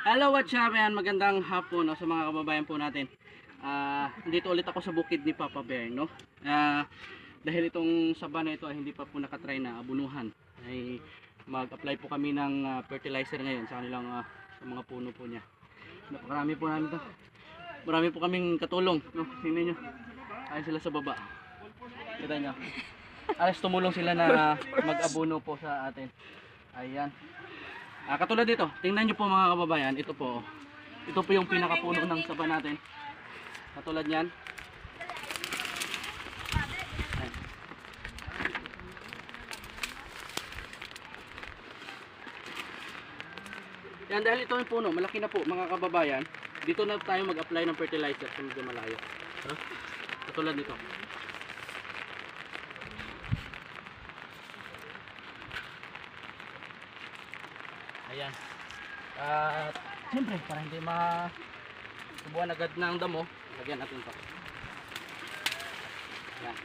Hello, what's up? Yan, magandang hapon no, sa mga kababayan po natin. Dito ulit ako sa bukid ni Papa Bear, no? Dahil itong saba na ito ay hindi pa po nakatry na abunuhan, ay mag-apply po kami ng fertilizer ngayon sa kanilang sa mga puno po niya. Napakarami po namin to. Marami po kaming katulong, no? Tingnan nyo. Ayun sila sa baba. Kita nyo. Alas tumulong sila na mag-abuno po sa atin. Ayan. Katulad dito, tingnan nyo po mga kababayan, ito po yung pinakapuno ng saba natin. Katulad yan. Ayan. Yan, dahil ito yung puno, malaki na po mga kababayan. Dito na tayo mag-apply ng fertilizer sa medyo malayo. Katulad dito. Ayan. At siyempre para hindi masubuan agad ng damo, lagyan natin ito. Ayan.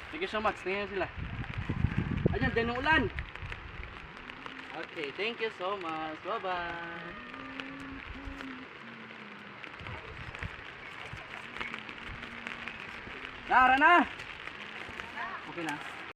Thank you so much. Tingnan sila. Ayan, dyan yung ulan. Okay, thank you so much. Bye-bye. Tara na! Okay na.